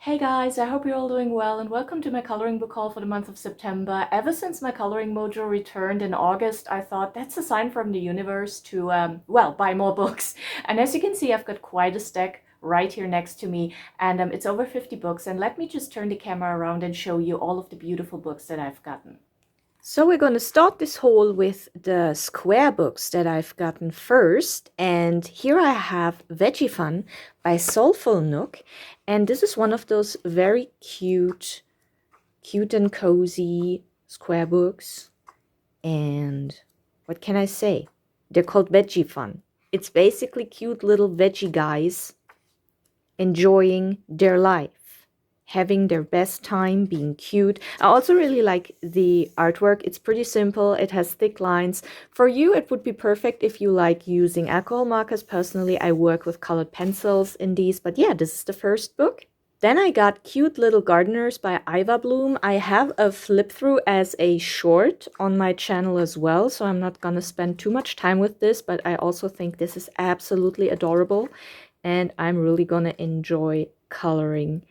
Hey guys, I hope you're all doing well and welcome to my coloring book haul for the month of September. Ever since my coloring mojo returned in August, I thought that's a sign from the universe to, well, buy more books. And as you can see, I've got quite a stack right here next to me, and it's over 50 books. And let me just turn the camera around and show you all of the beautiful books that I've gotten. So we're going to start this haul with the square books that I've gotten first. And here I have Veggie Fun by Soulful Nook. And this is one of those very cute and cozy square books. And what can I say? They're called Veggie Fun. It's basically cute little veggie guys enjoying their life, having their best time, being cute. I also really like the artwork. It's pretty simple. It has thick lines. For you, it would be perfect if you like using alcohol markers. Personally, I work with colored pencils in these, but yeah, this is the first book. Then I got Cute Little Gardeners by Iva Bloom. I have a flip through as a short on my channel as well, so I'm not gonna spend too much time with this, but I also think this is absolutely adorable, and I'm really gonna enjoy coloring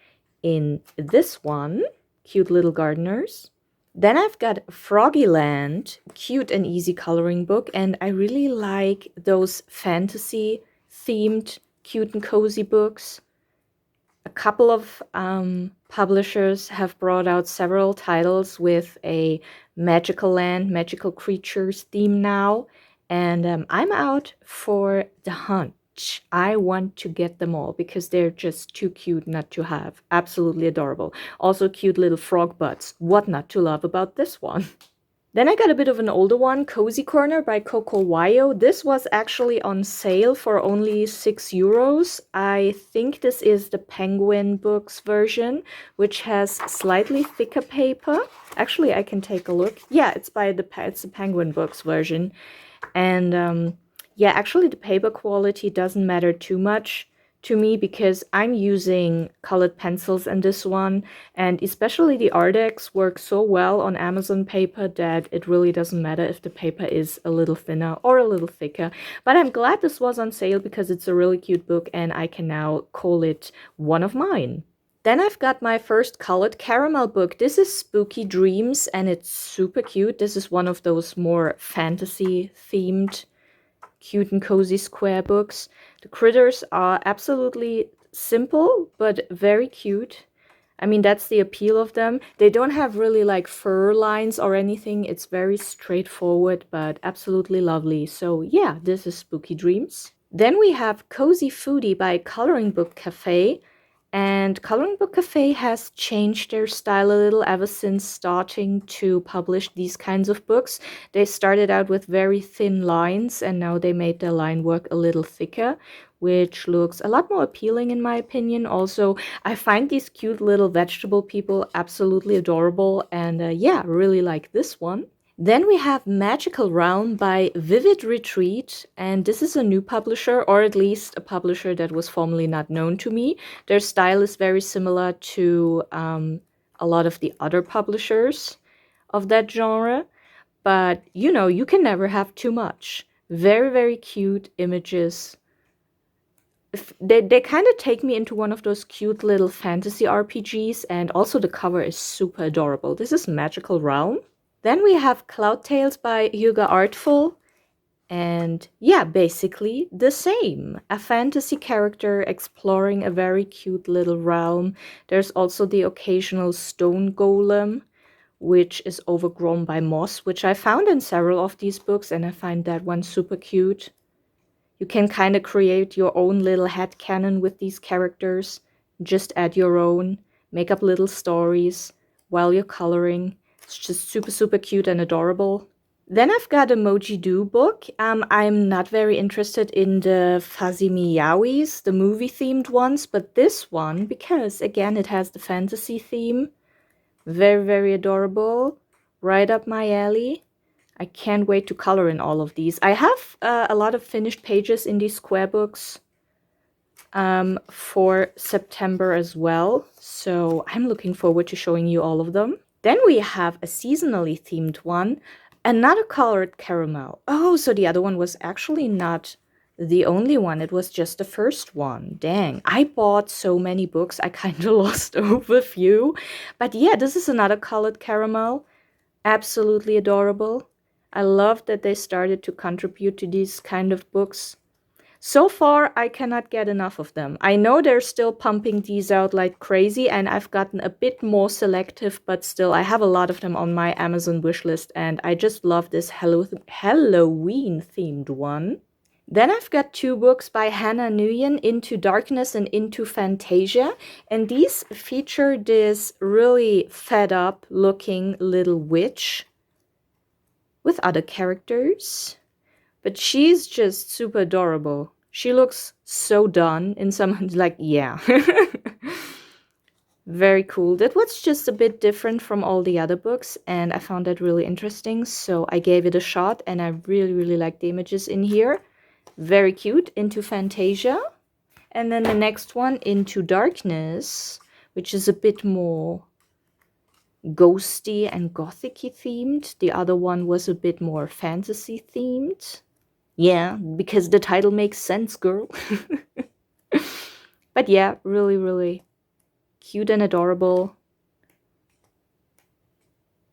in this one, Cute Little Gardeners. Then I've got Froggyland, cute and easy coloring book, and I really like those fantasy themed cute and cozy books. A couple of publishers have brought out several titles with a magical land, magical creatures theme now, and I'm out for the hunt. I want to get them all because they're just too cute not to have. Absolutely adorable. Also cute little frog butts. What not to love about this one? Then I got a bit of an older one, Cozy Corner by Coco Wayo. This was actually on sale for only €6. I think this is the Penguin Books version, which has slightly thicker paper. Actually, I can take a look. Yeah, it's the Penguin Books version. And yeah, actually the paper quality doesn't matter too much to me because I'm using colored pencils in this one, and especially the Ardex works so well on Amazon paper that it really doesn't matter if the paper is a little thinner or a little thicker. But I'm glad this was on sale because it's a really cute book and I can now call it one of mine. Then I've got my first colored caramel book. This is Spooky Dreams and it's super cute. This is one of those more fantasy themed cute and cozy square books. The critters are absolutely simple, but very cute. I mean, that's the appeal of them. They don't have really like fur lines or anything. It's very straightforward, but absolutely lovely. So yeah, this is Spooky Dreams. Then we have Cozy Foodie by Coloring Book Cafe. And Coloring Book Cafe has changed their style a little ever since starting to publish these kinds of books. They started out with very thin lines and now they made their line work a little thicker, which looks a lot more appealing in my opinion. Also, I find these cute little vegetable people absolutely adorable, and yeah, really like this one. Then we have Magical Realm by Vivid Retreat, and this is a new publisher, or at least a publisher that was formerly not known to me. Their style is very similar to a lot of the other publishers of that genre, but you know, you can never have too much. Very, very cute images. They kind of take me into one of those cute little fantasy RPGs, and also the cover is super adorable. This is Magical Realm. Then we have Cloud Tales by Hugo Artful, and yeah, basically the same. A fantasy character exploring a very cute little realm. There's also the occasional stone golem, which is overgrown by moss, which I found in several of these books, and I find that one super cute. You can kind of create your own little headcanon with these characters, just add your own, make up little stories while you're coloring. It's just super, super cute and adorable. Then I've got a Moji Do book. I'm not very interested in the Fuzzy Meowies, the movie-themed ones, but this one, because again, it has the fantasy theme. Very, very adorable. Right up my alley. I can't wait to color in all of these. I have a lot of finished pages in these square books for September as well, so I'm looking forward to showing you all of them. Then we have a seasonally themed one, another colored caramel. Oh, so the other one was actually not the only one. It was just the first one. Dang. I bought so many books, I kind of lost overview. But yeah, this is another colored caramel. Absolutely adorable. I love that they started to contribute to these kind of books. So far, I cannot get enough of them. I know they're still pumping these out like crazy, and I've gotten a bit more selective, but still, I have a lot of them on my Amazon wishlist, and I just love this Halloween-themed one. Then I've got two books by Hannah Nguyen, Into Darkness and Into Fantasia, and these feature this really fed up looking little witch with other characters. But she's just super adorable. She looks so done in some, like, yeah. Very cool. That was just a bit different from all the other books, and I found that really interesting, so I gave it a shot, and I really, really like the images in here. Very cute. Into Fantasia. And then the next one, Into Darkness, which is a bit more ghosty and gothic-y themed. The other one was a bit more fantasy themed. Yeah, because the title makes sense, girl. But yeah, really, really cute and adorable.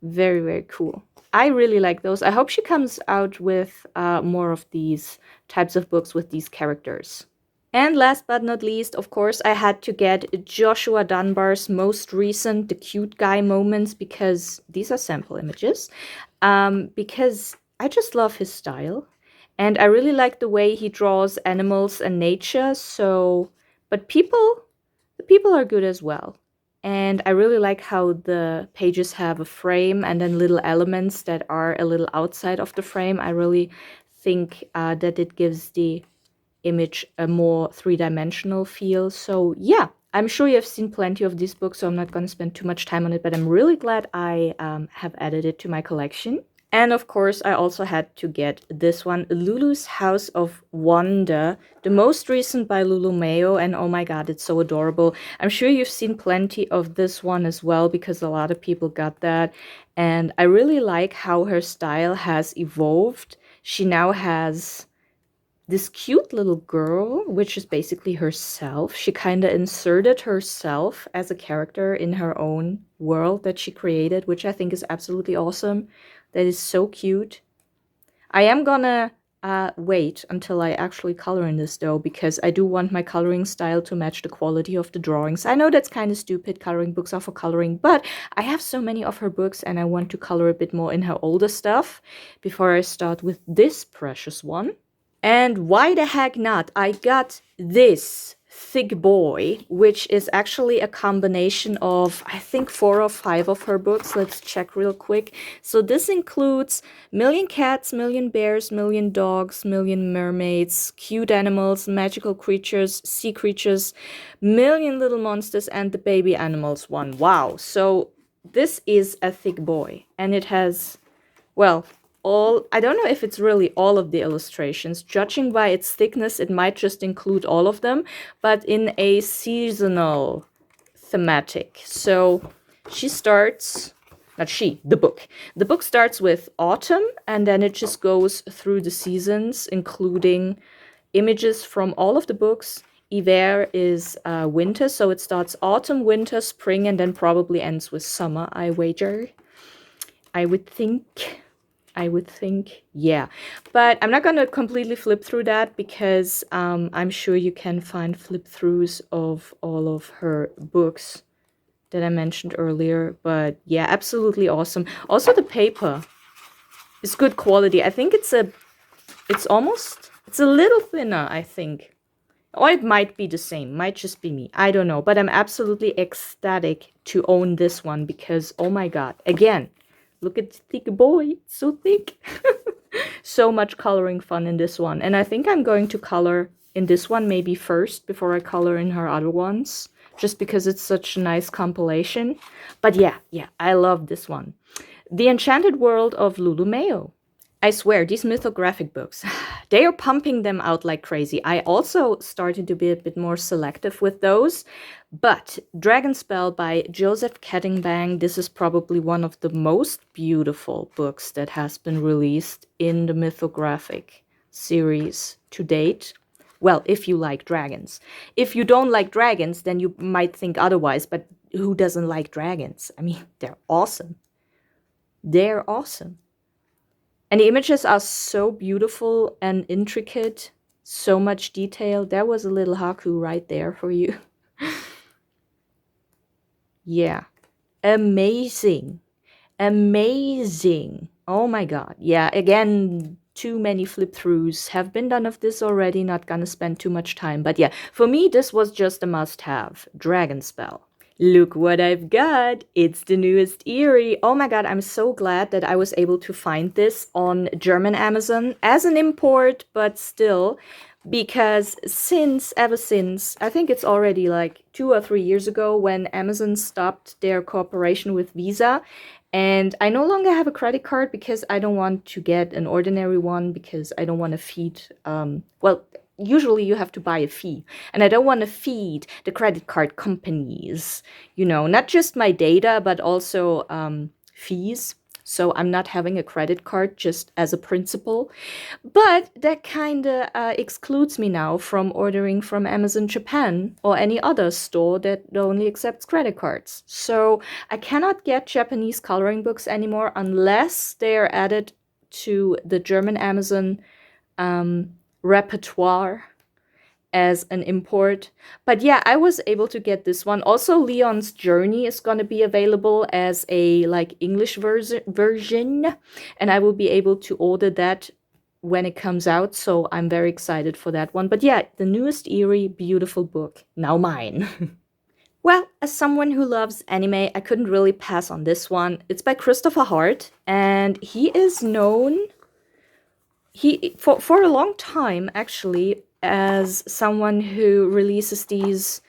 Very, very cool. I really like those. I hope she comes out with more of these types of books with these characters. And last but not least, of course, I had to get Joshua Dunbar's most recent The Cute Guy Moments, because these are sample images, because I just love his style. And I really like the way he draws animals and nature, but the people are good as well. And I really like how the pages have a frame and then little elements that are a little outside of the frame. I really think that it gives the image a more three-dimensional feel. So yeah, I'm sure you've seen plenty of these books, so I'm not going to spend too much time on it, but I'm really glad I have added it to my collection. And of course, I also had to get this one, Lulu's House of Wonder, the most recent by Lulu Mayo, and oh my god, it's so adorable. I'm sure you've seen plenty of this one as well, because a lot of people got that, and I really like how her style has evolved. She now has this cute little girl, which is basically herself. She kind of inserted herself as a character in her own world that she created, which I think is absolutely awesome. That is so cute. I am gonna wait until I actually color in this though, because I do want my coloring style to match the quality of the drawings. I know that's kind of stupid, coloring books are for coloring, but I have so many of her books and I want to color a bit more in her older stuff before I start with this precious one. And why the heck not? I got this Thick Boy, which is actually a combination of, I think, 4 or 5 of her books. Let's check real quick. So this includes Million Cats, Million Bears, Million Dogs, Million Mermaids, Cute Animals, Magical Creatures, Sea Creatures, Million Little Monsters, and the Baby Animals one. Wow. So this is a Thick Boy, and it has, well, I don't know if it's really all of the illustrations. Judging by its thickness, it might just include all of them, but in a seasonal thematic. So she starts, not she, the book. The book starts with autumn, and then it just goes through the seasons, including images from all of the books. Hiver is winter, so it starts autumn, winter, spring, and then probably ends with summer, I wager. I would think, yeah. But I'm not going to completely flip through that, because I'm sure you can find flip-throughs of all of her books that I mentioned earlier. But yeah, absolutely awesome. Also, the paper is good quality. I think it's a little thinner, I think. Or it might be the same, might just be me. I don't know. But I'm absolutely ecstatic to own this one, because, oh my god, again, look at the thick boy, it's so thick. So much coloring fun in this one. And I think I'm going to color in this one maybe first before I color in her other ones, just because it's such a nice compilation. But yeah, I love this one. The Enchanted World of Lulu Mayo. I swear, these mythographic books, they are pumping them out like crazy. I also started to be a bit more selective with those. But Dragonspell by Joseph Kettingbang, this is probably one of the most beautiful books that has been released in the mythographic series to date. Well, if you like dragons. If you don't like dragons, then you might think otherwise, but who doesn't like dragons? I mean, they're awesome. They're awesome. And the images are so beautiful and intricate, so much detail. There was a little Haku right there for you. Yeah. Amazing. Amazing. Oh my god. Yeah, again, too many flip throughs have been done of this already. Not gonna spend too much time. But yeah, for me, this was just a must have. Dragonspell. Look what I've got. It's the newest Eerie. Oh my god, I'm so glad that I was able to find this on German Amazon as an import, but still, because ever since, I think it's already like 2 or 3 years ago when Amazon stopped their cooperation with Visa, and I no longer have a credit card because I don't want to get an ordinary one because I don't want to feed, well, usually you have to buy a fee, and I don't want to feed the credit card companies, you know, not just my data, but also fees. So I'm not having a credit card just as a principle. But that kind of excludes me now from ordering from Amazon Japan or any other store that only accepts credit cards. So I cannot get Japanese coloring books anymore unless they are added to the German Amazon repertoire as an import. But yeah, I was able to get this one. Also, Leon's Journey is going to be available as a like English version, and I will be able to order that when it comes out, so I'm very excited for that one. But yeah, the newest Eerie, beautiful book. Now mine. Well, as someone who loves anime, I couldn't really pass on this one. It's by Christopher Hart, and he is known for a long time actually as someone who releases these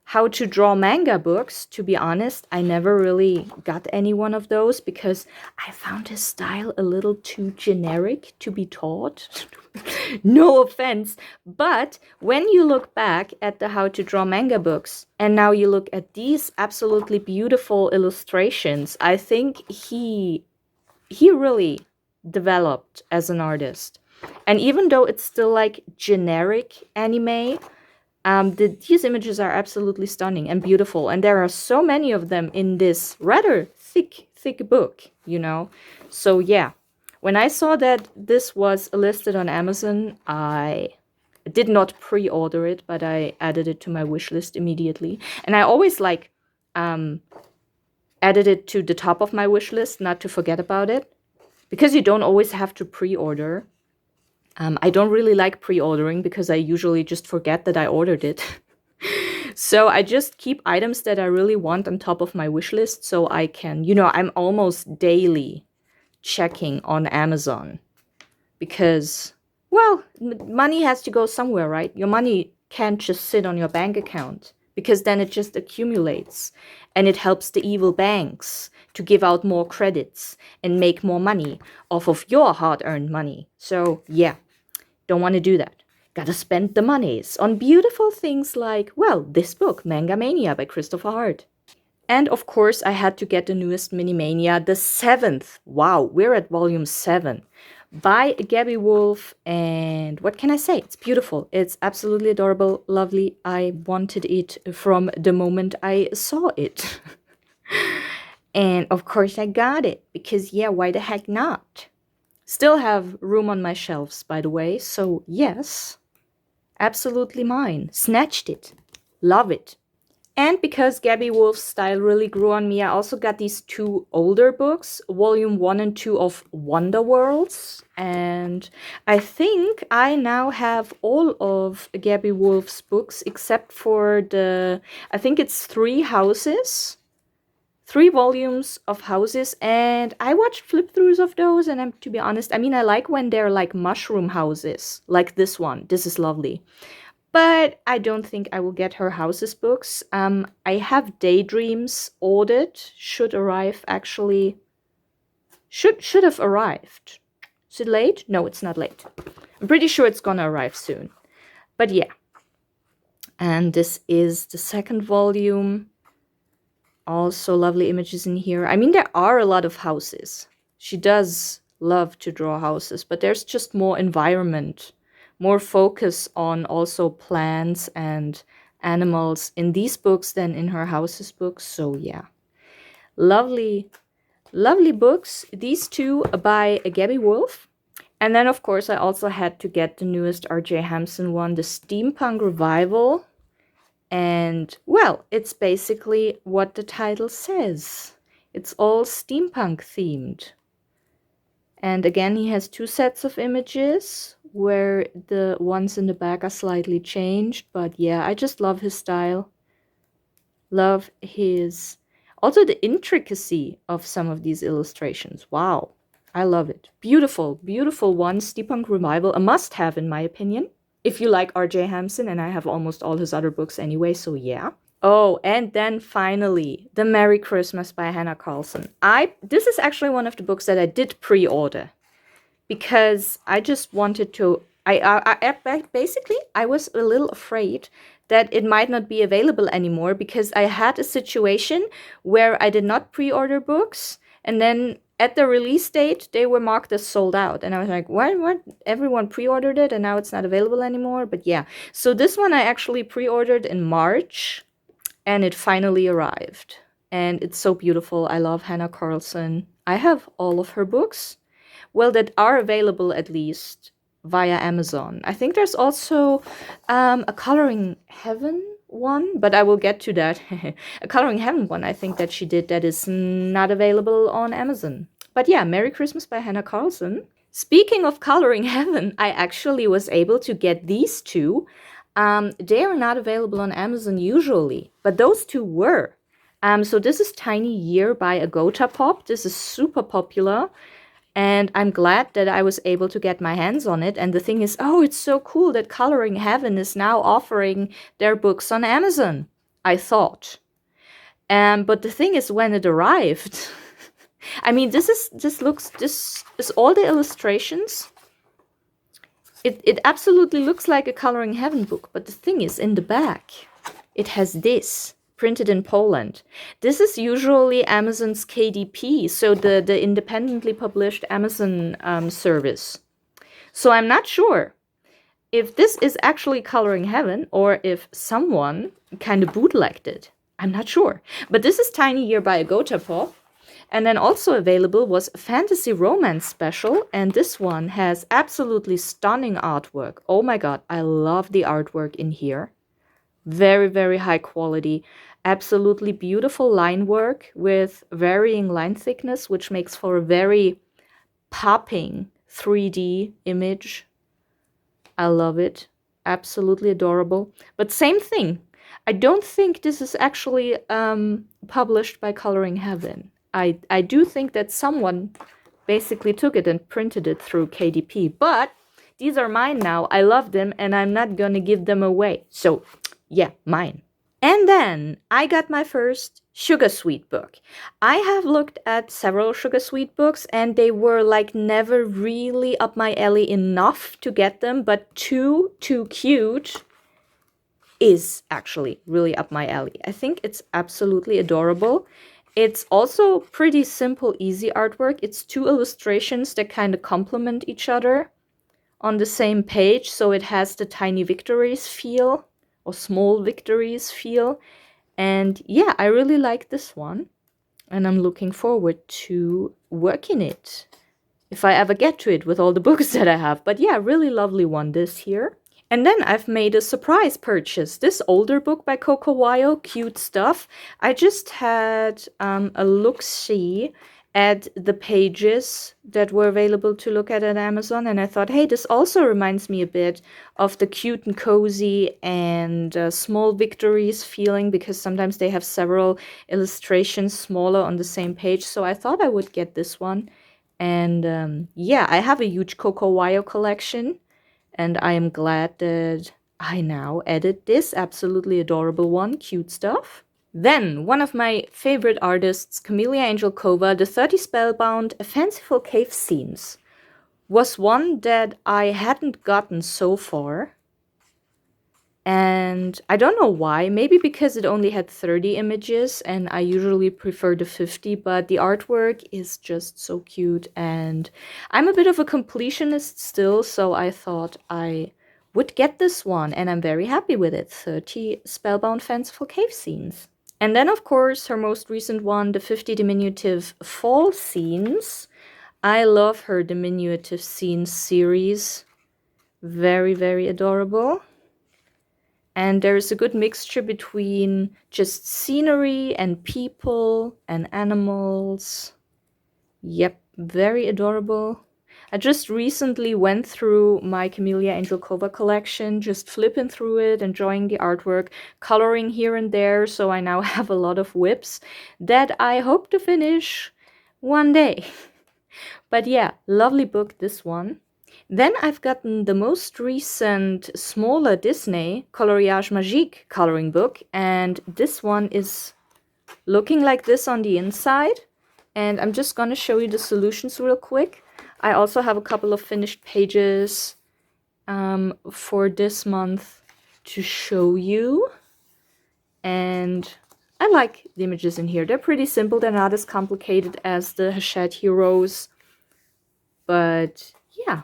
how to draw manga books. To be honest, I never really got any one of those because I found his style a little too generic to be taught. No offense, but when you look back at the how to draw manga books and now you look at these absolutely beautiful illustrations, I think he really developed as an artist. And even though it's still like generic anime, these images are absolutely stunning and beautiful. And there are so many of them in this rather thick book, you know. So yeah, when I saw that this was listed on Amazon, I did not pre-order it, but I added it to my wish list immediately. And I always like added it to the top of my wish list, not to forget about it. Because you don't always have to pre-order. I don't really like pre-ordering because I usually just forget that I ordered it. So I just keep items that I really want on top of my wish list so I can, you know, I'm almost daily checking on Amazon. Because, well, money has to go somewhere, right? Your money can't just sit on your bank account because then it just accumulates and it helps the evil banks to give out more credits and make more money off of your hard-earned money. So yeah, don't want to do that. Gotta spend the monies on beautiful things like, well, this book, Manga Mania by Christopher Hart. And of course, I had to get the newest Minimania, the 7th. Wow, we're at volume 7 by Gabby Wolf. And what can I say? It's beautiful. It's absolutely adorable, lovely. I wanted it from the moment I saw it. And of course I got it because yeah, why the heck not? Still have room on my shelves, by the way. So yes, absolutely mine. Snatched it. Love it. And because Gabby Wolf's style really grew on me, I also got these 2 older books, volume 1 and 2 of Wonder Worlds. And I think I now have all of Gabby Wolf's books except for I think it's 3 houses. 3 volumes of houses, and I watched flip throughs of those, and to be honest, I mean, I like when they're like mushroom houses, like this one. This is lovely. But I don't think I will get her houses books. I have Daydreams ordered, should arrive actually. Should have arrived. Is it late? No, it's not late. I'm pretty sure it's gonna arrive soon. But yeah. And this is the 2nd volume. Also lovely images in here. I mean, there are a lot of houses. She does love to draw houses, but there's just more environment, more focus on also plants and animals in these books than in her houses books. So yeah, lovely, lovely books. These two by Gabby Wolf. And then, of course, I also had to get the newest R.J. Hampson one, the Steampunk Revival. And, well, it's basically what the title says. It's all steampunk themed. And again, he has two sets of images where the ones in the back are slightly changed. But yeah, I just love his style. Love his... Also the intricacy of some of these illustrations. Wow. I love it. Beautiful, beautiful one. Steampunk Revival, a must-have in my opinion. If you like R.J. Hampson, and I have almost all his other books anyway, so yeah. Oh, and then finally, The Merry Christmas by Hannah Carlson. This is actually one of the books that I did pre-order because I just wanted to... basically, I was a little afraid that it might not be available anymore because I had a situation where I did not pre-order books, and then at the release date, they were marked as sold out. And I was like, what? Everyone pre-ordered it and now it's not available anymore? But yeah. So this one I actually pre-ordered in March and it finally arrived. And it's so beautiful. I love Hannah Carlson. I have all of her books. Well, that are available at least via Amazon. I think there's also a Coloring Heaven one, but I will get to that. A Coloring Heaven one, I think that she did that is not available on Amazon. But yeah, Merry Christmas by Hannah Carlson. Speaking of Coloring Heaven, I actually was able to get these two. They are not available on Amazon usually, but those two were. So this is Tiny Year by Agotapop. This is super popular. And I'm glad that I was able to get my hands on it. And the thing is, oh, it's so cool that Coloring Heaven is now offering their books on Amazon, I thought. But the thing is, when it arrived, I mean, this is all the illustrations. It absolutely looks like a Coloring Heaven book. But the thing is, in the back, it has this. Printed in Poland. This is usually Amazon's KDP, so the independently published Amazon service. So I'm not sure if this is actually Coloring Heaven or if someone kind of bootlegged it. I'm not sure. But this is Tiny Year by Agotapop. And then also available was a Fantasy Romance Special, and this one has absolutely stunning artwork. Oh my god, I love the artwork in here. Very, very high quality. Absolutely beautiful line work with varying line thickness, which makes for a very popping 3D image. I love it. Absolutely adorable. But same thing. I don't think this is actually published by Coloring Heaven. I do think that someone basically took it and printed it through KDP. But these are mine now. I love them and I'm not gonna give them away. So yeah, mine. And then I got my first Sugar Sweet book. I have looked at several Sugar Sweet books and they were like never really up my alley enough to get them, but Too Cute is actually really up my alley. I think it's absolutely adorable. It's also pretty simple, easy artwork. It's two illustrations that kind of complement each other on the same page, so it has the tiny victories feel. Or small victories feel. And yeah, I really like this one. And I'm looking forward to working it. If I ever get to it with all the books that I have. But yeah, really lovely one this here. And then I've made a surprise purchase. This older book by Coco Wyo, Cute Stuff. I just had a look-see at the pages that were available to look at Amazon, and I thought, hey, this also reminds me a bit of the cute and cozy and small victories feeling, because sometimes they have several illustrations smaller on the same page. So I thought I would get this one. And yeah, I have a huge Coco Wyo collection, and I am glad that I now added this absolutely adorable one, Cute Stuff. Then, one of my favorite artists, Camellia Angelkova, The 30 Spellbound Fanciful Cave Scenes, was one that I hadn't gotten so far. And I don't know why, maybe because it only had 30 images and I usually prefer the 50, but the artwork is just so cute. And I'm a bit of a completionist still, so I thought I would get this one, and I'm very happy with it. 30 spellbound fanciful cave scenes. And then, of course, her most recent one, the 50 diminutive fall scenes. I love her diminutive scenes series. Very, very adorable. And there's a good mixture between just scenery and people and animals. Yep, very adorable. I just recently went through my Camellia Angelkova collection, just flipping through it, enjoying the artwork, coloring here and there, so I now have a lot of whips that I hope to finish one day. But yeah, lovely book, this one. Then I've gotten the most recent smaller Disney Coloriage Magique coloring book, and this one is looking like this on the inside. And I'm just gonna show you the solutions real quick. I also have a couple of finished pages for this month to show you. And I like the images in here. They're pretty simple. They're not as complicated as the Hachette Heroes. But yeah,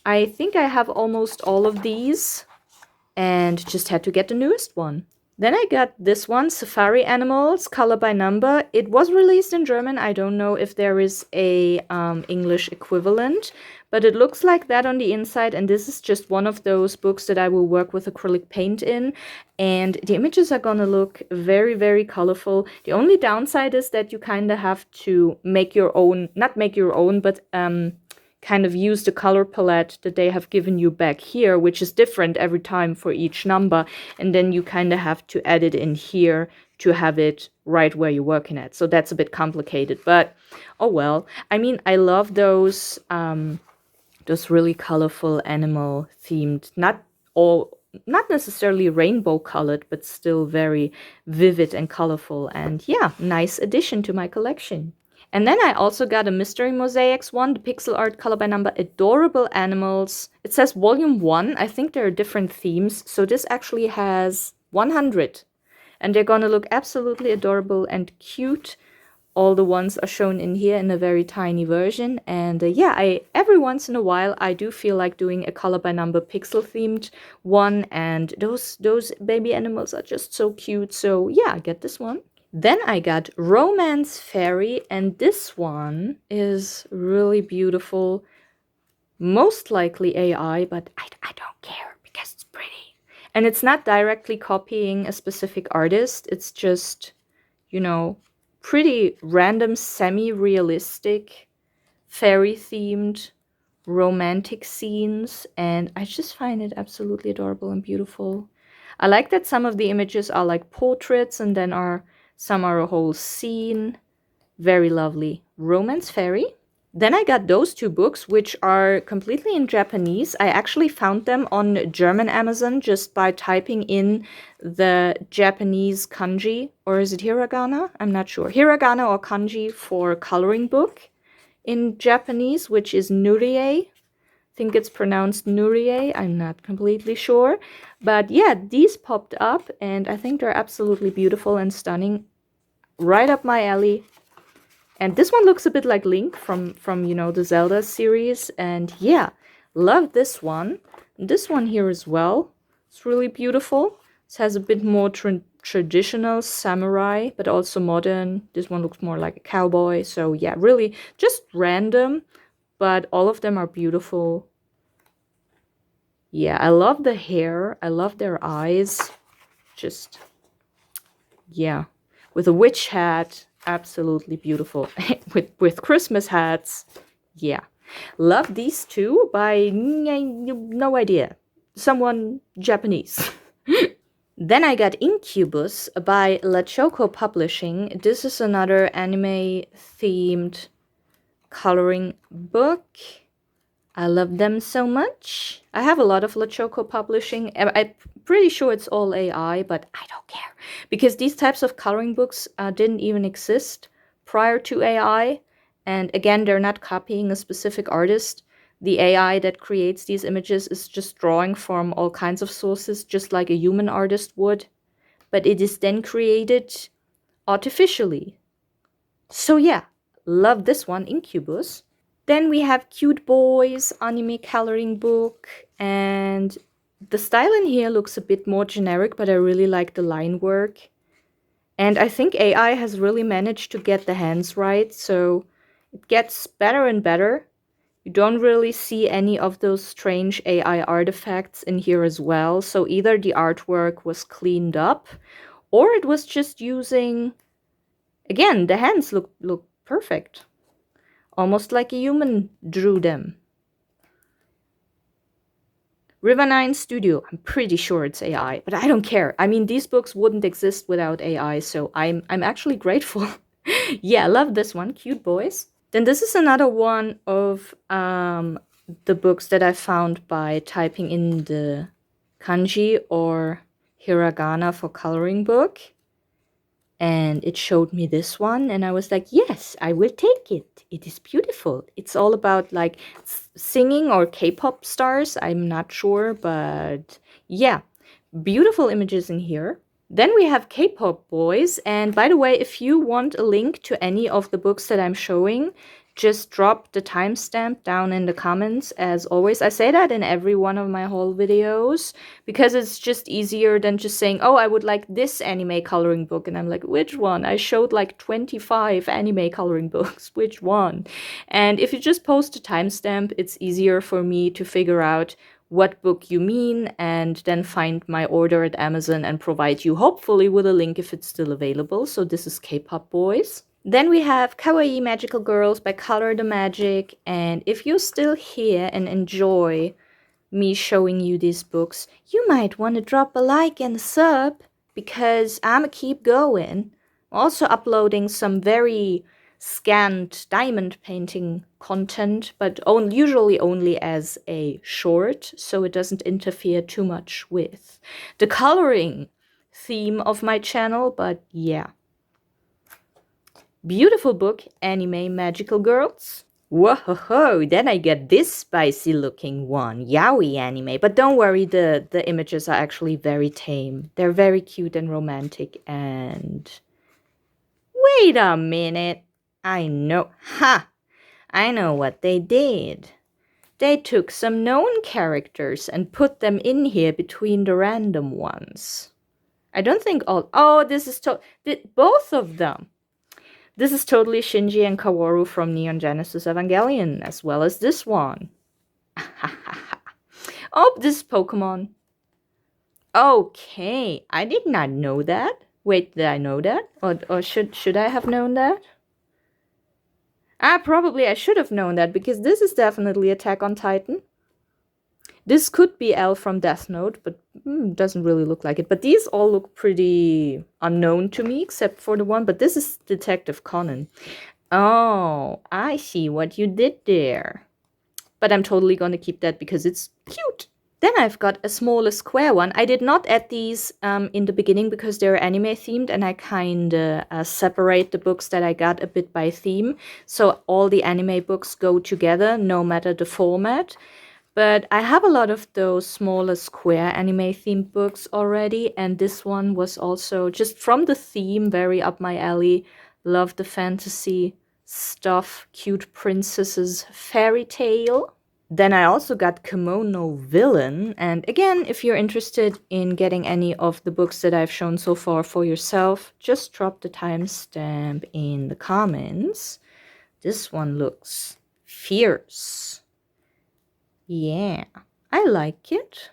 I think I have almost all of these and just had to get the newest one. Then I got this one, Safari Animals, Color by Number. It was released in German. I don't know if there is a English equivalent, but it looks like that on the inside. And this is just one of those books that I will work with acrylic paint in. And the images are gonna look very, very colorful. The only downside is that you kind of have to make your own, not make your own, but kind of use the color palette that they have given you back here, which is different every time for each number. And then you kind of have to add it in here to have it right where you're working at. So that's a bit complicated, but oh well. I mean, I love those really colorful animal themed, not necessarily rainbow colored, but still very vivid and colorful. And yeah, nice addition to my collection. And then I also got a Mystery Mosaics one, the pixel art color by number Adorable Animals. It says volume 1. I think there are different themes. So this actually has 100. And they're gonna look absolutely adorable and cute. All the ones are shown in here in a very tiny version. And yeah, every once in a while I do feel like doing a color by number pixel themed one. And those baby animals are just so cute. So yeah, get this one. Then I got Romance Fairy, and this one is really beautiful. Most likely AI, but I don't care because it's pretty. And it's not directly copying a specific artist. It's just, you know, pretty random, semi-realistic, fairy-themed, romantic scenes. And I just find it absolutely adorable and beautiful. I like that some of the images are like portraits and then some are a whole scene. Very lovely. Romance Fairy. Then I got those two books, which are completely in Japanese. I actually found them on German Amazon just by typing in the Japanese kanji, or is it hiragana? I'm not sure. Hiragana or kanji for coloring book in Japanese, which is Nurie. I think it's pronounced Nurie. I'm not completely sure. But yeah, these popped up and I think they're absolutely beautiful and stunning. Right up my alley. And this one looks a bit like Link from you know, the Zelda series. And yeah, love this one. This one here as well. It's really beautiful. It has a bit more traditional samurai, but also modern. This one looks more like a cowboy. So yeah, really just random, but all of them are beautiful. Yeah, I love the hair. I love their eyes. Just, yeah. With a witch hat, absolutely beautiful. with Christmas hats, yeah. Love these two by, no idea, someone Japanese. Then I got Incubus by LeChoco Publishing. This is another anime-themed coloring book. I love them so much. I have a lot of LeChoco Publishing. I'm pretty sure it's all AI, but I don't care. Because these types of coloring books didn't even exist prior to AI. And again, they're not copying a specific artist. the AI that creates these images is just drawing from all kinds of sources, just like a human artist would, but it is then created artificially. So yeah, love this one, Incubus. Then we have Cute Boys anime coloring book, and the style in here looks a bit more generic, but I really like the line work. And I think AI has really managed to get the hands right, so it gets better and better. You don't really see any of those strange AI artifacts in here as well, so either the artwork was cleaned up, or it was just using... Again, the hands look perfect. Almost like a human drew them. River 9 Studio. I'm pretty sure it's AI, but I don't care. I mean, these books wouldn't exist without AI, so I'm actually grateful. Yeah, I love this one. Cute Boys. Then this is another one of the books that I found by typing in the kanji or hiragana for coloring book. And it showed me this one, and I was like, yes, I will take it. It is beautiful. It's all about like singing or K-pop stars. I'm not sure, but yeah, beautiful images in here. Then we have K-pop boys. And by the way, if you want a link to any of the books that I'm showing, just drop the timestamp down in the comments. As always, I say that in every one of my haul videos because it's just easier than just saying, oh, I would like this anime coloring book. And I'm like, which one? I showed like 25 anime coloring books. Which one? And if you just post a timestamp, it's easier for me to figure out what book you mean and then find my order at Amazon and provide you hopefully with a link if it's still available. So this is K-pop boys. Then we have Kawaii Magical Girls by Color the Magic. And if you're still here and enjoy me showing you these books, you might want to drop a like and a sub because I'ma keep going. Also uploading some very scanned diamond painting content, but usually only as a short, so it doesn't interfere too much with the coloring theme of my channel, but yeah. Beautiful book, Anime Magical Girls. Whoa, then I get this spicy looking one, yaoi anime. But don't worry, the images are actually very tame. They're very cute and romantic. And wait a minute. I know what they did. They took some known characters and put them in here between the random ones. I don't think all... Oh, this is both of them. This is totally Shinji and Kaworu from Neon Genesis Evangelion, as well as this one. Oh, this is Pokemon. Okay, I did not know that. Wait, did I know that? Or should I have known that? Probably I should have known that, because this is definitely Attack on Titan. This could be L from Death Note, but doesn't really look like it. But these all look pretty unknown to me, except for the one. But this is Detective Conan. Oh, I see what you did there. But I'm totally going to keep that because it's cute. Then I've got a smaller square one. I did not add these in the beginning because they're anime themed, and I kind of separate the books that I got a bit by theme. So all the anime books go together, no matter the format. But I have a lot of those smaller square anime themed books already, and this one was also just from the theme, very up my alley. Love the fantasy stuff, cute princesses, fairy tale. Then I also got Kimono Villain, and again, if you're interested in getting any of the books that I've shown so far for yourself, just drop the timestamp in the comments. This one looks fierce. Yeah, I like it.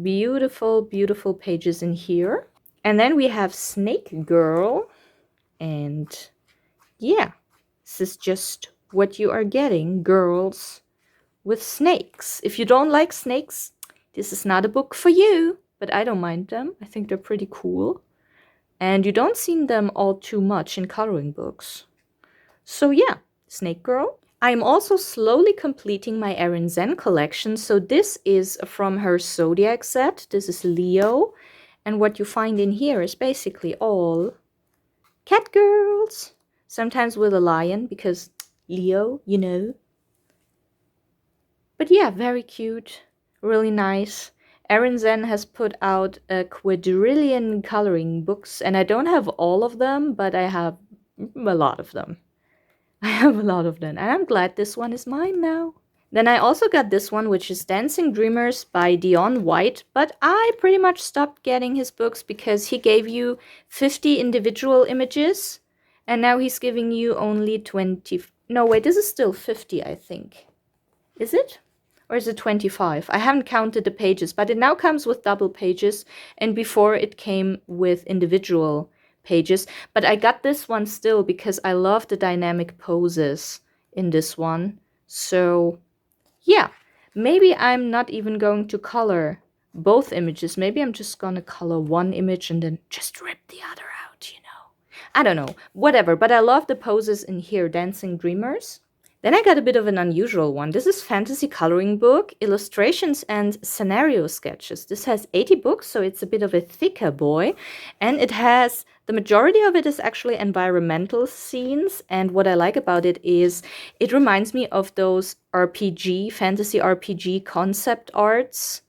Beautiful, beautiful pages in here. And then we have Snake Girl. And yeah, this is just what you are getting, girls with snakes. If you don't like snakes, this is not a book for you. But I don't mind them. I think they're pretty cool. And you don't see them all too much in coloring books. So yeah, Snake Girl. I'm also slowly completing my Erin Zen collection. So this is from her Zodiac set. This is Leo. And what you find in here is basically all cat girls. Sometimes with a lion, because Leo, you know. But yeah, very cute, really nice. Erin Zen has put out a quadrillion coloring books, and I don't have all of them, but I have a lot of them. I have a lot of them, and I'm glad this one is mine now. Then I also got this one, which is Dancing Dreamers by Dion White, but I pretty much stopped getting his books because he gave you 50 individual images, and now he's giving you only 20. No, wait, this is still 50, I think. Is it? Or is it 25? I haven't counted the pages, but it now comes with double pages, and before it came with individual pages. But I got this one still because I love the dynamic poses in this one. So yeah, maybe I'm not even going to color both images. Maybe I'm just gonna color one image and then just rip the other out, you know. I don't know, whatever, but I love the poses in here, Dancing Dreamers. Then I got a bit of an unusual one. This is Fantasy Coloring Book, Illustrations and Scenario Sketches. This has 80 books, so it's a bit of a thicker boy. And it has, the majority of it is actually environmental scenes. And what I like about it is it reminds me of those RPG, fantasy RPG concept arts.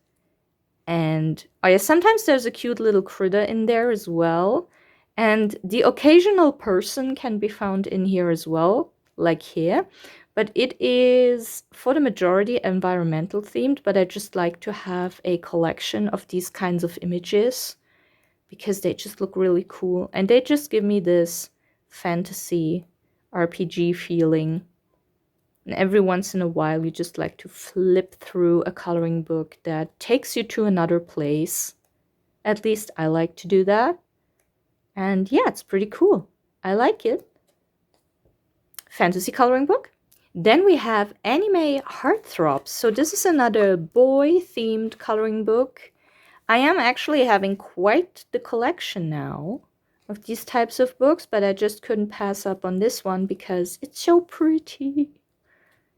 And oh yeah, sometimes there's a cute little critter in there as well. And the occasional person can be found in here as well, like here. But it is, for the majority, environmental themed, but I just like to have a collection of these kinds of images because they just look really cool. And they just give me this fantasy RPG feeling. And every once in a while, you just like to flip through a coloring book that takes you to another place. At least I like to do that. And yeah, it's pretty cool. I like it. Fantasy coloring book. Then we have Anime Heartthrobs. So this is another boy-themed coloring book. I am actually having quite the collection now of these types of books, but I just couldn't pass up on this one because it's so pretty.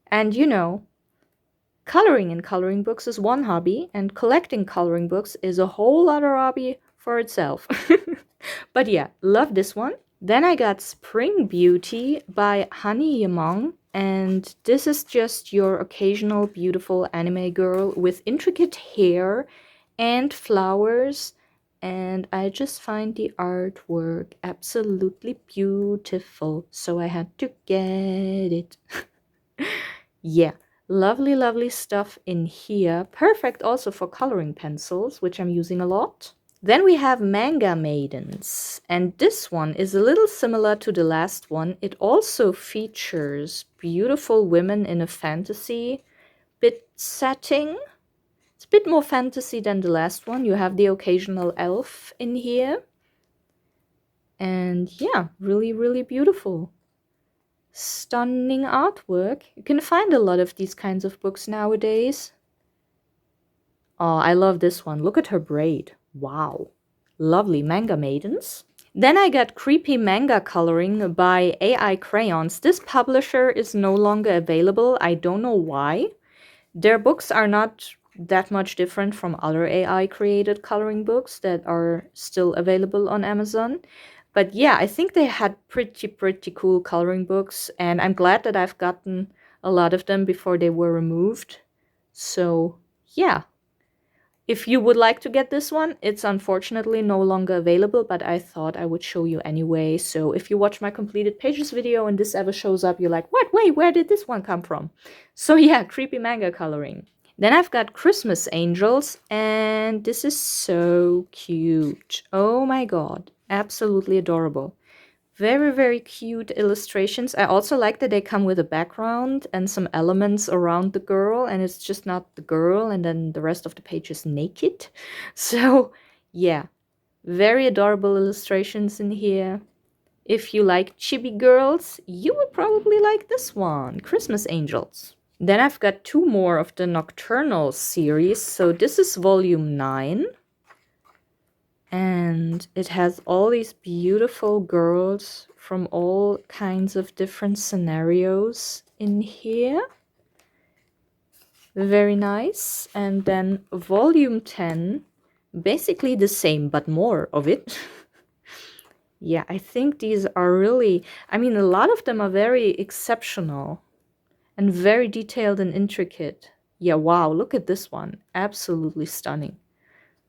And you know, coloring in coloring books is one hobby, and collecting coloring books is a whole other hobby for itself. But yeah, love this one. Then I got Spring Beauty by Honey Yamong, and this is just your occasional beautiful anime girl with intricate hair and flowers, and I just find the artwork absolutely beautiful, so I had to get it. Yeah, lovely, lovely stuff in here. Perfect also for coloring pencils, which I'm using a lot. Then we have Manga Maidens, and this one is a little similar to the last one. It also features beautiful women in a fantasy bit setting. It's a bit more fantasy than the last one. You have the occasional elf in here. And yeah, really, really beautiful. Stunning artwork. You can find a lot of these kinds of books nowadays. Oh, I love this one. Look at her braid. Wow. Lovely. Manga Maidens. Then I got Creepy Manga Coloring by AI Crayons. This publisher is no longer available. I don't know why. Their books are not that much different from other AI created coloring books that are still available on Amazon. But yeah, I think they had pretty cool coloring books, and I'm glad that I've gotten a lot of them before they were removed. So yeah. If you would like to get this one, it's unfortunately no longer available, but I thought I would show you anyway. So if you watch my completed pages video and this ever shows up, you're like, what? Wait, where did this one come from? So yeah, creepy manga coloring. Then I've got Christmas Angels, and this is so cute. Oh my god, absolutely adorable. Very cute illustrations. I also like that they come with a background and some elements around the girl, and it's just not the girl, and then the rest of the page is naked. So yeah, very adorable illustrations in here. If you like chibi girls, you would probably like this one, Christmas Angels. Then I've got two more of the Nocturnal series. So this is volume 9. And it has all these beautiful girls from all kinds of different scenarios in here. Very nice. And then volume 10, basically the same, but more of it. Yeah, I think these are really, I mean, a lot of them are very exceptional and very detailed and intricate. Yeah, wow, look at this one. Absolutely stunning.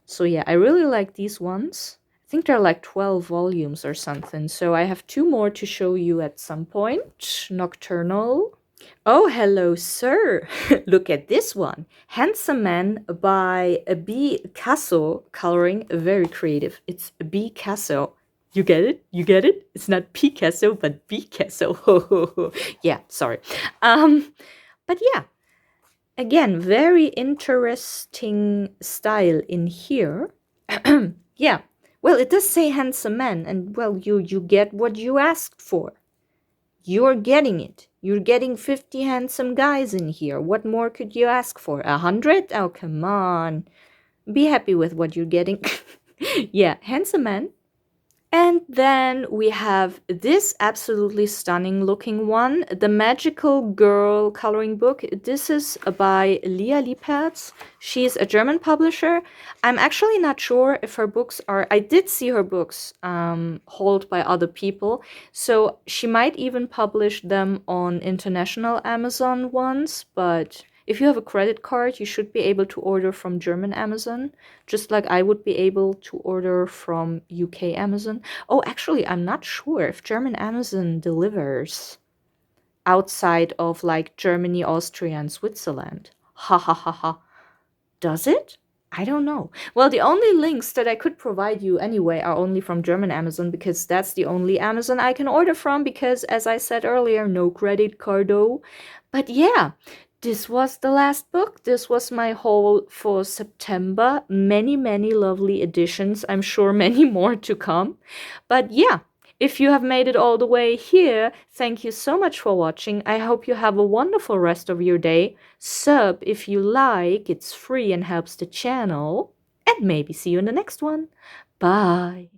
So yeah, I really like these ones. I think they're like 12 volumes or something. So I have two more to show you at some point. Nocturnal. Oh, hello, sir. Look at this one. Handsome Man by B. Casso, coloring, very creative. It's B. Casso. You get it? You get it? It's not Picasso, but Picasso. Yeah, sorry. But yeah, again, very interesting style in here. Yeah. Well, it does say handsome man, and well, you get what you asked for. You're getting it. You're getting 50 handsome guys in here. What more could you ask for? 100? Oh, come on. Be happy with what you're getting. Yeah, handsome man. And then we have this absolutely stunning looking one, The Magical Girl coloring book. This is by Lia Liepertz. She's a German publisher. I'm actually not sure if her books are, I did see her books hauled by other people. So she might even publish them on international Amazon ones, but if you have a credit card, you should be able to order from German Amazon, just like I would be able to order from UK Amazon. Oh, actually, I'm not sure if German Amazon delivers outside of like Germany, Austria, and Switzerland. Ha ha ha ha. Does it? I don't know. Well, the only links that I could provide you anyway are only from German Amazon because that's the only Amazon I can order from because, as I said earlier, no credit cardo. But yeah, this was the last book. This was my haul for September. Many, many lovely editions. I'm sure many more to come. But yeah, if you have made it all the way here, thank you so much for watching. I hope you have a wonderful rest of your day. Sub if you like, it's free and helps the channel. And maybe see you in the next one. Bye.